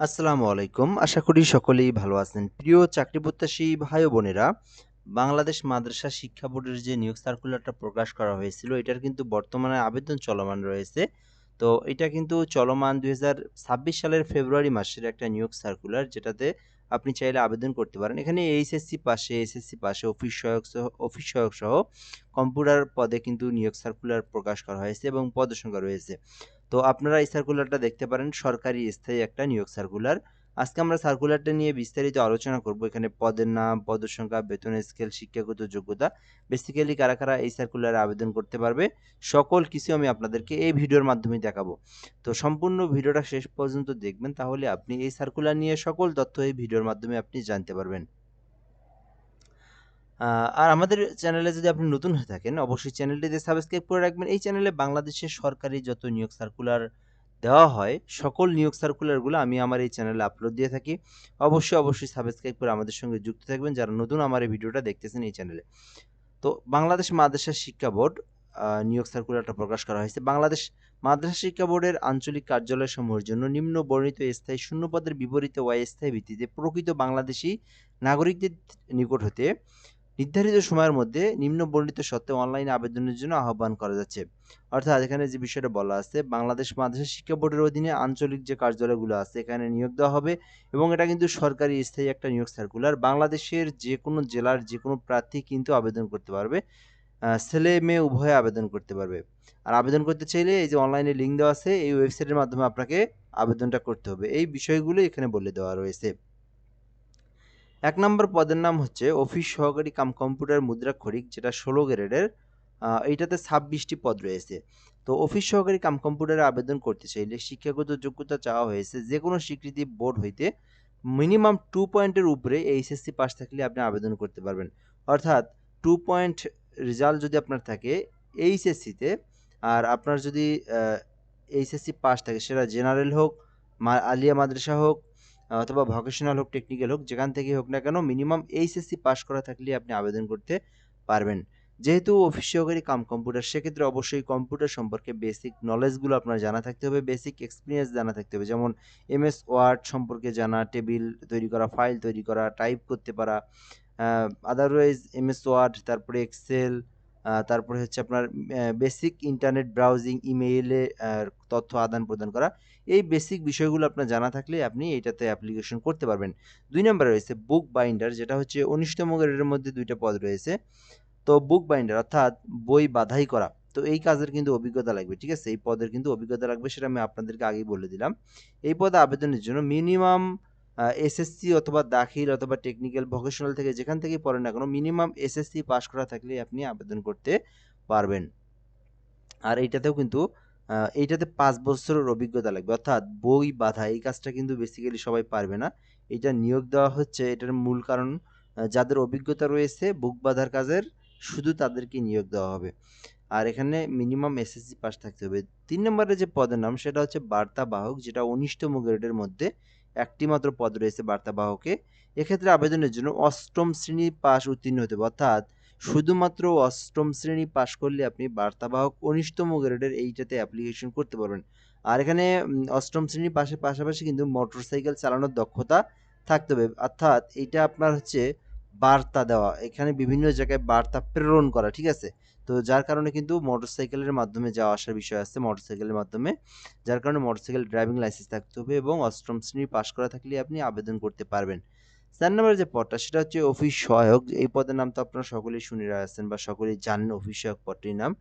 আসসালামু আলাইকুম। আশা করি সকলেই ভালো আছেন। প্রিয় চাকরি প্রত্যাশী ভাই ও বোনেরা, বাংলাদেশ মাদ্রাসা শিক্ষা বোর্ডের যে নিয়োগ সার্কুলারটা প্রকাশ করা হয়েছিল, এটার কিন্তু বর্তমানে আবেদন চলমান রয়েছে। তো এটা কিন্তু চলমান ২০২৬ সালের ফেব্রুয়ারি মাসের একটা নিয়োগ সার্কুলার, যেটাতে আপনি চাইলে আবেদন করতে পারেন। এখানে এসএসসি পাশে অফিস সহায়ক সহ কম্পিউটার পদে কিন্তু নিয়োগ সার্কুলার প্রকাশ করা হয়েছে এবং পদসংখ্যা রয়েছে। তো আপনারা এই সার্কুলারটা দেখতে পারেন, সরকারি স্থায়ী একটা নিয়োগ সার্কুলার। আজকে আমরা সার্কুলারটা নিয়ে বিস্তারিত আলোচনা করব। এখানে পদের নাম, পদসংখ্যা, বেতন স্কেল, শিক্ষাগত যোগ্যতা, বেসিক্যালি কারা কারা এই সার্কুলারে আবেদন করতে পারবে, সকল কিছু আমি আপনাদেরকে এই ভিডিওর মাধ্যমে দেখাবো। তো সম্পূর্ণ ভিডিওটা শেষ পর্যন্ত দেখবেন, তাহলে আপনি এই সার্কুলার নিয়ে সকল তথ্য এই ভিডিওর মাধ্যমে আপনি জানতে পারবেন। আর আমাদের চ্যানেলে যদি আপনি নতুন হয়ে থাকেন, অবশ্যই চ্যানেলটিতে সাবস্ক্রাইব করে রাখবেন। এই চ্যানেলে বাংলাদেশের সরকারি যত নিয়োগ সার্কুলার দেওয়া হয়, সকল নিয়োগ সার্কুলারগুলো আমি আমার এই চ্যানেলে আপলোড দিয়ে থাকি। অবশ্যই সাবস্ক্রাইব করে আমাদের সঙ্গে যুক্ত থাকবেন, যারা নতুন আমার এই ভিডিওটা দেখতেছেন এই চ্যানেলে। তো বাংলাদেশ মাদ্রাসা শিক্ষা বোর্ড নিয়োগ সার্কুলারটা প্রকাশ করা হয়েছে। বাংলাদেশ মাদ্রাসা শিক্ষা বোর্ডের আঞ্চলিক কার্যালয়সমূহের জন্য নিম্ন বর্ণিত স্থায়ী শূন্য পদের বিপরীতে অস্থায়ী ভিত্তিতে প্রকৃত বাংলাদেশী নাগরিকদের নিকট হতে নির্ধারিত সময়ের মধ্যে নিম্ন বর্ণিত সত্ত্বে অনলাইনে আবেদনের জন্য আহ্বান করা যাচ্ছে। অর্থাৎ এখানে যে বিষয়টা বলা আছে, বাংলাদেশ মাদ্রাসা শিক্ষা বোর্ডের অধীনে আঞ্চলিক যে কার্যালয়গুলো আছে এখানে নিয়োগ দেওয়া হবে, এবং এটা কিন্তু সরকারি স্থায়ী একটা নিয়োগ সার্কুলার। বাংলাদেশের যে কোনো জেলার যে কোনো প্রার্থী কিন্তু আবেদন করতে পারবে। ছেলে মেয়ে উভয়ে আবেদন করতে পারবে। আর আবেদন করতে চাইলে এই যে অনলাইনে লিঙ্ক দেওয়া আছে, এই ওয়েবসাইটের মাধ্যমে আপনাকে আবেদনটা করতে হবে। এই বিষয়গুলো এখানে বলে দেওয়া রয়েছে। ১ নম্বর পদের নাম হচ্ছে অফিস সহকারী কাম কম্পিউটার মুদ্রাক্ষরিক, যেটা ১৬ গ্রেডের। এইটাতে ২৬ টি পদ রয়েছে। তো অফিস সহকারী কাম কম্পিউটারে আবেদন করতে চাইলে শিক্ষাগত যোগ্যতা চাওয়া হয়েছে যেকোনো স্বীকৃতি বোর্ড হইতে মিনিমাম 2 পয়েন্টের উপরে এইচএসসি পাস থাকলে আপনি আবেদন করতে পারবেন। অর্থাৎ 2 পয়েন্ট রেজাল্ট যদি আপনার থাকে এইচএসসিতে, আর আপনার যদি এইচএসসি পাস থাকে, সেটা জেনারেল হোক, আলিয়া মাদ্রাসা হোক, অথবা ভোকেশনাল হোক, টেকনিক্যাল হোক, যেখান থেকেই হোক না কেন, মিনিমাম এইচএসসি পাস করা থাকলে আপনি আবেদন করতে পারবেন। যেহেতু অফিস সহকারী কাম কম্পিউটার, সেক্ষেত্রে অবশ্যই কম্পিউটার সম্পর্কে বেসিক নলেজগুলো আপনার জানা থাকতে হবে, বেসিক এক্সপিরিয়েন্স জানা থাকতে হবে। যেমন এমএস ওয়ার্ড সম্পর্কে জানা, টেবিল তৈরি করা, ফাইল তৈরি করা, টাইপ করতে পারা, আদারওয়াইজ এমএস ওয়ার্ড, তারপরে এক্সেল, তারপরে হচ্ছে আপনার বেসিক ইন্টারনেট ব্রাউজিং, ইমেইলে তথ্য আদান প্রদান করা। এই বেসিক বিষয়গুলো আপনার জানা থাকলে আপনি এটাতে অ্যাপ্লিকেশন করতে পারবেন। ২ নম্বরে রয়েছে বুক বাইন্ডার, যেটা হচ্ছে ১৯তম গ্রেডের মধ্যে ২ টা পদ রয়েছে। তো বুক বাইন্ডার অর্থাৎ বই বাঁধাই করা। তো এই কাজের কিন্তু অভিজ্ঞতা লাগবে, ঠিক আছে? এই পদের কিন্তু অভিজ্ঞতা লাগবে, সেটা আমি আপনাদেরকে আগেই বলে দিলাম। এই পদে আবেদনের জন্য মিনিমাম এসএসসি অথবা দাখিল অথবা টেকনিক্যাল, ভোকেশনাল থেকে যেখান থেকেই পড়েন না কেন, মিনিমাম এসএসসি পাস করা থাকলেই আপনি আবেদন করতে পারবেন। আর এইটাতেও কিন্তু এইটাতে ৫ বছরের অভিজ্ঞতা লাগবে। অর্থাৎ বই বাঁধা এই কাজটা কিন্তু বেসিক্যালি সবাই পারবে না। এটা নিয়োগ দেওয়া হচ্ছে, এটার মূল কারণ যাদের অভিজ্ঞতা রয়েছে বুক বাঁধার কাজের, শুধু তাদেরকে নিয়োগ দেওয়া হবে। আর এখানে মিনিমাম এসএসসি পাস থাকতে হবে। ৩ নম্বরে যে পদের নাম সেটা হচ্ছে বার্তাবাহক, যেটা ১৯তম গ্রেডের মধ্যে একটি মাত্র পদ রয়েছে বার্তাবাহকে। এক্ষেত্রে আবেদনের জন্য ৮ম শ্রেণী পাস উত্তীর্ণ হতে হবে। অর্থাৎ শুধুমাত্র ৮ম শ্রেণী পাস করলে আপনি বার্তাবাহক ১৯তম গ্রেডের এইটাতে অ্যাপ্লিকেশন করতে পারবেন। আর এখানে ৮ম শ্রেণী পাশের পাশাপাশি কিন্তু মোটরসাইকেল চালানোর দক্ষতা থাকতে হবে। অর্থাৎ এইটা আপনার হচ্ছে বার্তা দেওয়া, এখানে বিভিন্ন জায়গায় বার্তা প্রেরণ করা, ঠিক আছে? তো যার কারণে কিন্তু মোটরসাইকেলের মাধ্যমে যাওয়া আসার বিষয় আছে, মোটরসাইকেলের মাধ্যমে। যার কারণে মোটরসাইকেল ড্রাইভিং লাইসেন্স থাকতে হবে এবং ৮ম শ্রেণী পাস করা থাকলে আপনি আবেদন করতে পারবেন। ৪ নম্বরের যে পদটা সেটা হচ্ছে অফিস সহায়ক। এই পদের নাম তো আপনারা সকলেই শুনে আসছেন বা সকলেই জানেন, অফিস সহায়ক পদটির নাম।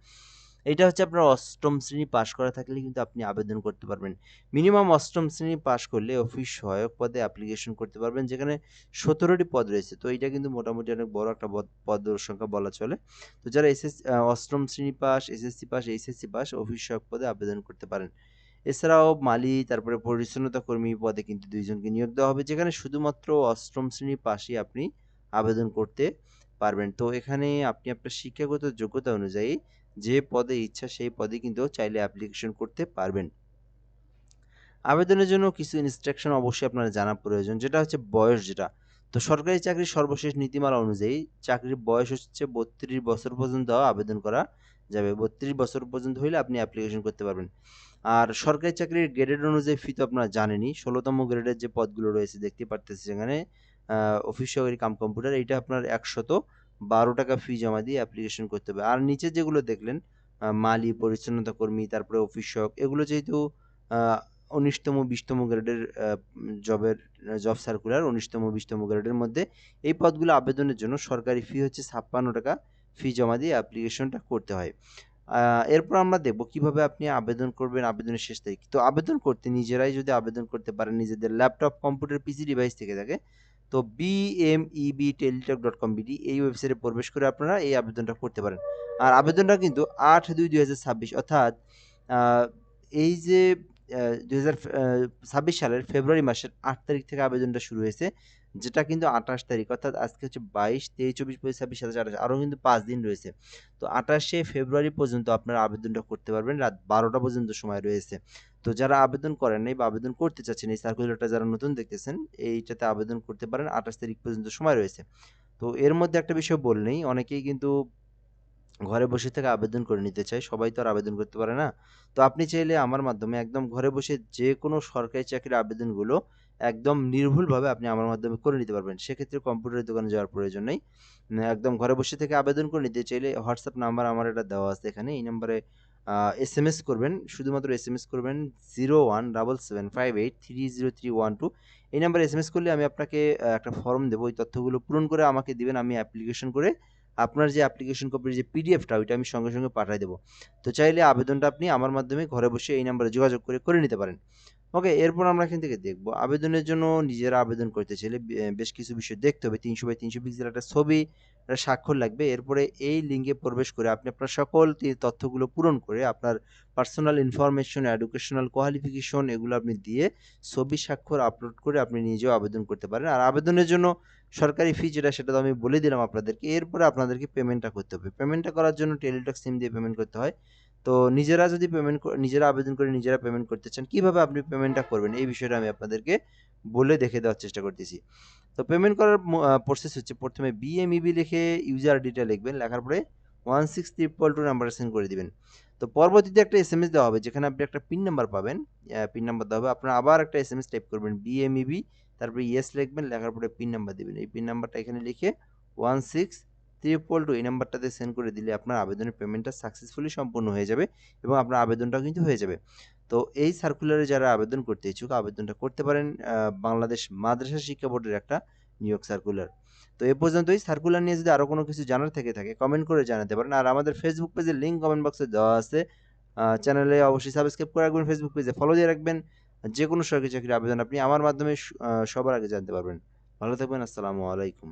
এইটা হচ্ছে আপনার ৮ম শ্রেণী পাস করা থাকলে কিন্তু আপনি আবেদন করতে পারবেন। মিনিমাম ৮ম শ্রেণী পাস করলে অফিস সহায়ক পদে অ্যাপ্লিকেশন করতে পারবেন, যেখানে ১৭টি পদ রয়েছে। তো এইটা কিন্তু মোটামুটি অনেক বড় একটা পদের সংখ্যা বলা চলে। তো যারা ৮ম শ্রেণী pass, SSC pass, HSC pass office সহায়ক পদে আবেদন করতে পারেন। এছাড়াও মালি, তারপরে পরিচ্ছন্নতা কর্মী পদে কিন্তু ২ জনকে নিয়োগ দেওয়া হবে, যেখানে শুধুমাত্র ৮ম শ্রেণী পাসই আপনি আবেদন করতে পারবেন। তো এখানে আপনি আপনার শিক্ষাগত যোগ্যতা অনুযায়ী যে পদে ইচ্ছা সেই পদে কিন্তু চাইলে অ্যাপ্লিকেশন করতে পারবেন। আবেদনের জন্য কিছু ইনস্ট্রাকশন অবশ্যই আপনার জানা প্রয়োজন, যেটা হচ্ছে বয়স যেটা। তো সরকারি চাকরির সর্বশেষ নীতিমালা অনুযায়ী চাকরির বয়স হচ্ছে ৩২ বছর পর্যন্ত আবেদন করা যাবে। ৩২ বছর পর্যন্ত হইলে আপনি অ্যাপ্লিকেশন করতে পারবেন। আর সরকারি চাকরির গ্রেডেড অনুযায়ী ফি তো আপনারা জানেনই। ১৬তম গ্রেডের যে পদগুলো রয়েছে দেখতে পারতেছি সেখানে অফিস সহকারী কাম কম্পিউটার এইটা আপনার ৳১১২ ফি জমা দিয়ে অ্যাপ্লিকেশন করতে হবে। আর নিচে যেগুলো দেখলেন মালি, পরিচ্ছন্নতা কর্মী, তারপরে অফিস সহায়ক এগুলো যেহেতু আ ১৯তম, ২০তম গ্রেডের জব সার্কুলার ১৯তম, ২০তম গ্রেডের মধ্যে এই পদগুলো আবেদনের জন্য সরকারি ফি হচ্ছে ৳৫৬ ফি জমা দিয়ে অ্যাপ্লিকেশনটা করতে হয়। এরপর আমরা দেখব কিভাবে আপনি আবেদন করবেন, আবেদনের শেষ তারিখ। তো আবেদন করতে নিজেরাই যদি আবেদন করতে পারেন নিজেদের ল্যাপটপ, কম্পিউটার, পিসি ডিভাইস থেকে থাকে, তো bmebteletalk.com.bd এই ওয়েবসাইটে প্রবেশ করে আপনারা এই আবেদনটা করতে পারেন। আর আবেদনটা কিন্তু ৮/২/২০২৬ অর্থাৎ আ এই যে ২০২৬ সালের ফেব্রুয়ারি মাসের ৮ তারিখ থেকে আবেদনটা শুরু হয়েছে। যেটা কিন্তু ২৮ তারিখ অর্থাৎ আজকে হচ্ছে ২২, ২৩, ২৪, ২৫, ২৬, ২৭, ২৮ আরও কিন্তু ৫ দিন রয়েছে। তো ২৮শে ফেব্রুয়ারি পর্যন্ত আপনারা আবেদনটা করতে পারবেন। রাত ১২টা পর্যন্ত সময় রয়েছে। তো যারা আবেদন করেন নাই বা আবেদন করতে চাচ্ছেন এই সার্কুলারটা যারা নতুন দেখতেছেন এইটাতে আবেদন করতে পারেন। ২৮ তারিখ পর্যন্ত সময় রয়েছে। তো এর মধ্যে একটা বিষয় বললেই অনেকেই কিন্তু ঘরে বসে থেকে আবেদন করে নিতে চায়। সবাই তো আর আবেদন করতে পারে না। তো আপনি চাইলে আমার মাধ্যমে একদম ঘরে বসে যেকোনো সরকারি চাকরির আবেদনগুলো একদম নির্ভুলভাবে আপনি আমার মাধ্যমে করে নিতে পারবেন। সেক্ষেত্রে কম্পিউটারের দোকানে যাওয়ার প্রয়োজন নেই। একদম ঘরে বসে থেকে আবেদন করে নিতে চাইলে WhatsApp নাম্বার আমার এটা দেওয়া আছে এখানে। এই নাম্বারে এসএমএস করবেন। শুধুমাত্র এসএমএস করবেন 017758303112 এই নাম্বারে এসএমএস করলে আমি আপনাকে একটা ফর্ম দেব। ওই তথ্যগুলো পূরণ করে আমাকে দিবেন। আমি অ্যাপ্লিকেশন করে আপনার যে অ্যাপ্লিকেশন কপির যে পিডিএফটা ওইটা আমি সঙ্গে, সঙ্গে পাঠায় দেব। তো চাইলে আবেদনটা আপনি আমার মাধ্যমে ঘরে বসে এই নাম্বারে যোগাযোগ করে নিতে পারেন। ওকে, এরপর আমরা এখান থেকে দেখব। আবেদনের জন্য নিজেরা আবেদন করতে চাইলে বেশ কিছু বিষয় দেখতে হবে। ৩০০/৩০০ পিক্সেল একটা ছবি, একটা স্বাক্ষর লাগবে। এরপরে এই লিঙ্কে প্রবেশ করে আপনি আপনার সকল তথ্যগুলো পূরণ করে আপনার পার্সোনাল ইনফরমেশন, এডুকেশনাল কোয়ালিফিকেশন এগুলো আপনি দিয়ে ছবি, স্বাক্ষর আপলোড করে আপনি নিজেও আবেদন করতে পারেন। আর আবেদনের জন্য সরকারি ফি যেটা সেটা তো আমি বলে দিলাম আপনাদেরকে। এরপরে আপনাদেরকে পেমেন্টটা করতে হবে। পেমেন্টটা করার জন্য টেলিটক সিম দিয়ে পেমেন্ট করতে হয়। তো নিজেরা যদি নিজেরা আবেদন করে নিজেরা পেমেন্ট করতে চান, কিভাবে আপনি পেমেন্টটা করবেন এই বিষয়টা আমি আপনাদেরকে বলে দেখে দেওয়ার চেষ্টা করতেছি। তো পেমেন্ট করার প্রসেস হচ্ছে প্রথমে বিএমইবি লিখে ইউজার আইডিটা লিখবেন। লেখার পরে 16222 নাম্বারে সেন্ড করে দিবেন। তো পরবর্তীতে একটা এসএমএস দেওয়া হবে যেখানে আপনি একটা পিন নাম্বার পাবেন। পিন নাম্বার দেওয়া হবে। আপনারা আবার একটা এসএমএস টাইপ করবেন বিএমইবি তারপরে ইয়েস লিখবেন, লেখার পরে পিন নাম্বার দিবেন। এই পিন নাম্বারটা এখানে লিখে 16322 এই নাম্বারটাতে সেন্ড করে দিলে আপনার আবেদনের পেমেন্টটা সাকসেসফুলি সম্পূর্ণ হয়ে যাবে এবং আপনার আবেদনটাও কিন্তু হয়ে যাবে। তো এই সার্কুলারে যারা আবেদন করতে ইচ্ছুক আবেদনটা করতে পারেন। বাংলাদেশ মাদ্রাসা শিক্ষা বোর্ডের একটা নিয়োগ সার্কুলার। তো এ পর্যন্তই। সার্কুলার নিয়ে যদি আরো কোনো কিছু জানার থেকে থাকে কমেন্ট করে জানাতে পারেন। আর আমাদের ফেসবুক পেজের লিংক কমেন্ট বক্সে দেওয়া আছে। চ্যানেলে অবশ্যই সাবস্ক্রাইব করে রাখবেন, ফেসবুক পেজে ফলো দিয়ে রাখবেন। যেকোনো সরকারি চাকরির আবেদন আপনি আমার মাধ্যমে সবার আগে জানতে পারবেন। ভালো থাকবেন। আসসালামু আলাইকুম।